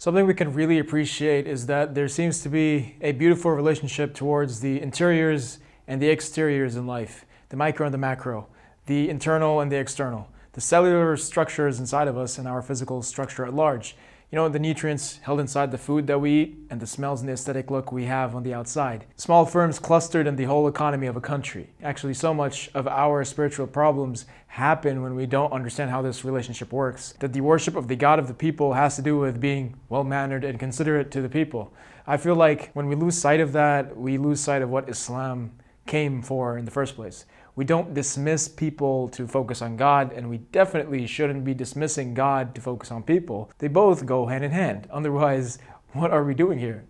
Something we can really appreciate is that there seems to be a beautiful relationship towards the interiors and the exteriors in life, the micro and the macro, the internal and the external, the cellular structures inside of us and our physical structure at large. You know, the nutrients held inside the food that we eat and the smells and the aesthetic look we have on the outside. Small firms clustered in the whole economy of a country. Actually, so much of our spiritual problems happen when we don't understand how this relationship works. That the worship of the God of the people has to do with being well-mannered and considerate to the people. I feel like when we lose sight of that, we lose sight of what Islam came for in the first place. We don't dismiss people to focus on God, and we definitely shouldn't be dismissing God to focus on people. They both go hand in hand. Otherwise, what are we doing here?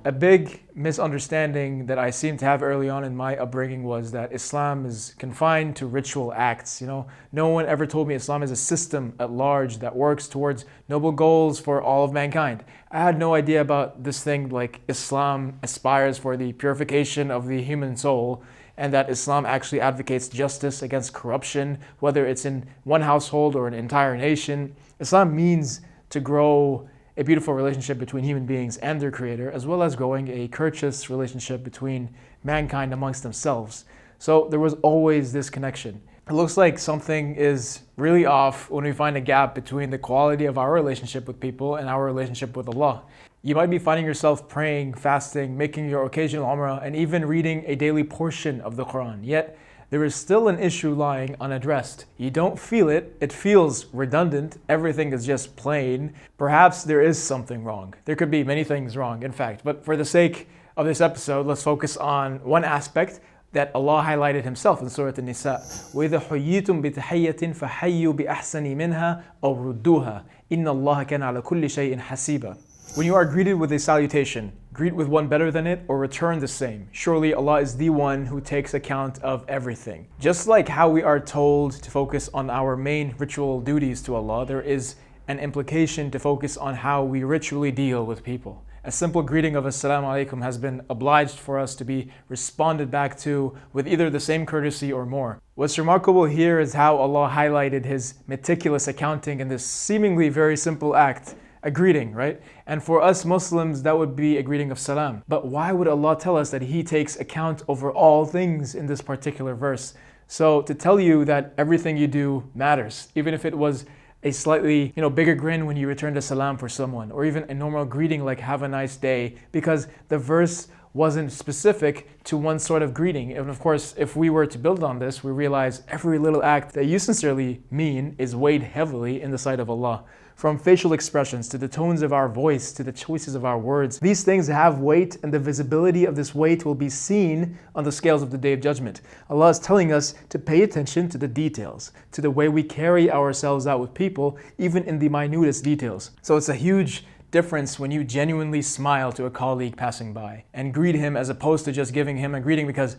A big misunderstanding that I seem to have early on in my upbringing was that Islam is confined to ritual acts. You know, no one ever told me Islam is a system at large that works towards noble goals for all of mankind. I had no idea about this thing like Islam aspires for the purification of the human soul, and that Islam actually advocates justice against corruption, whether it's in one household or an entire nation. Islam means to grow a beautiful relationship between human beings and their creator, as well as growing a courteous relationship between mankind amongst themselves. So there was always this connection. It looks like something is really off when we find a gap between the quality of our relationship with people and our relationship with Allah. You might be finding yourself praying, fasting, making your occasional umrah, and even reading a daily portion of the Quran, yet there is still an issue lying unaddressed. You don't feel it, it feels redundant, everything is just plain. Perhaps there is something wrong. There could be many things wrong, in fact, but for the sake of this episode, let's focus on one aspect that Allah highlighted Himself in Surah An-Nisa. وَإِذَا حُيِّيتُم بِتَحِيَّةٍ فَحَيُّوا بِأَحْسَنِ مِنْهَا أَوْ رُدُّوهَا إِنَّ اللَّهَ كَانَ عَلَى كُلِّ شَيْءٍ حَسِيبًا. When you are greeted with a salutation, greet with one better than it or return the same. Surely Allah is the one who takes account of everything. Just like how we are told to focus on our main ritual duties to Allah, there is an implication to focus on how we ritually deal with people. A simple greeting of Assalamu alaikum has been obliged for us to be responded back to with either the same courtesy or more. What's remarkable here is how Allah highlighted His meticulous accounting in this seemingly very simple act. A greeting, right? And for us Muslims, that would be a greeting of salam. But why would Allah tell us that He takes account over all things in this particular verse? So to tell you that everything you do matters, even if it was a slightly, bigger grin when you returned a salam for someone, or even a normal greeting like have a nice day, because the verse wasn't specific to one sort of greeting. And of course, if we were to build on this, we realize every little act that you sincerely mean is weighed heavily in the sight of Allah. From facial expressions to the tones of our voice to the choices of our words, these things have weight, and the visibility of this weight will be seen on the scales of the Day of Judgment. Allah is telling us to pay attention to the details, to the way we carry ourselves out with people, even in the minutest details. So it's a huge difference when you genuinely smile to a colleague passing by and greet him, as opposed to just giving him a greeting because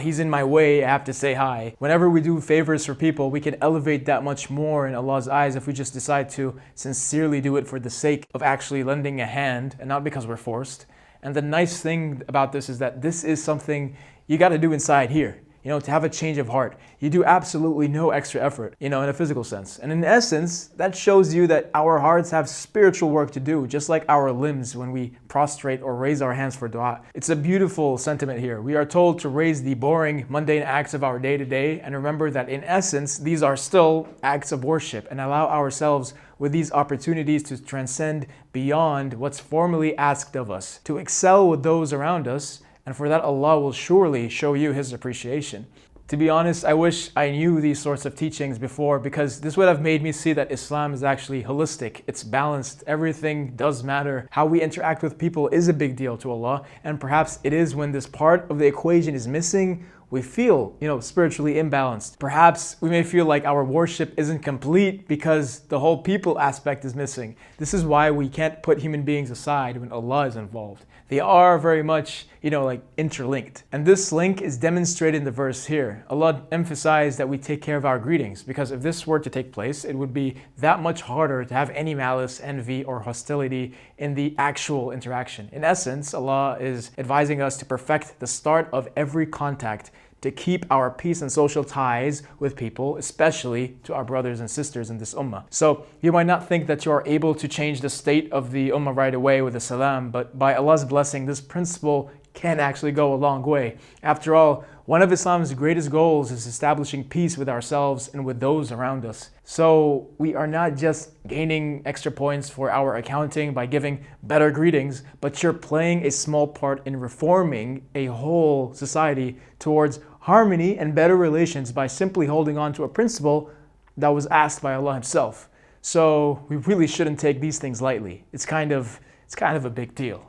he's in my way, I have to say hi. Whenever we do favors for people, we can elevate that much more in Allah's eyes if we just decide to sincerely do it for the sake of actually lending a hand and not because we're forced. And the nice thing about this is that this is something you got to do inside here. To have a change of heart. You do absolutely no extra effort, in a physical sense. And in essence, that shows you that our hearts have spiritual work to do, just like our limbs when we prostrate or raise our hands for dua. It's a beautiful sentiment here. We are told to raise the boring, mundane acts of our day-to-day and remember that in essence, these are still acts of worship, and allow ourselves with these opportunities to transcend beyond what's formally asked of us, to excel with those around us, and for that Allah will surely show you His appreciation. To be honest, I wish I knew these sorts of teachings before, because this would have made me see that Islam is actually holistic, it's balanced, everything does matter. How we interact with people is a big deal to Allah, and perhaps it is when this part of the equation is missing we feel, spiritually imbalanced. Perhaps we may feel like our worship isn't complete because the whole people aspect is missing. This is why we can't put human beings aside when Allah is involved. They are very much, interlinked. And this link is demonstrated in the verse here. Allah emphasized that we take care of our greetings, because if this were to take place, it would be that much harder to have any malice, envy, or hostility in the actual interaction. In essence, Allah is advising us to perfect the start of every contact, to keep our peace and social ties with people, especially to our brothers and sisters in this ummah. So you might not think that you are able to change the state of the ummah right away with a salam, but by Allah's blessing, this principle can actually go a long way. After all, one of Islam's greatest goals is establishing peace with ourselves and with those around us. So we are not just gaining extra points for our accounting by giving better greetings, but you're playing a small part in reforming a whole society towards harmony and better relations by simply holding on to a principle that was asked by Allah Himself. So we really shouldn't take these things lightly. It's kind of a big deal.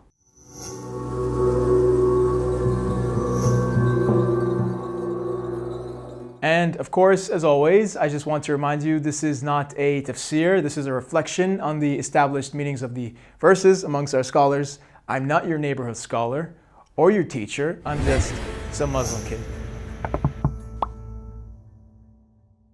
And of course, as always, I just want to remind you, this is not a tafsir. This is a reflection on the established meanings of the verses amongst our scholars. I'm not your neighborhood scholar or your teacher. I'm just some Muslim kid.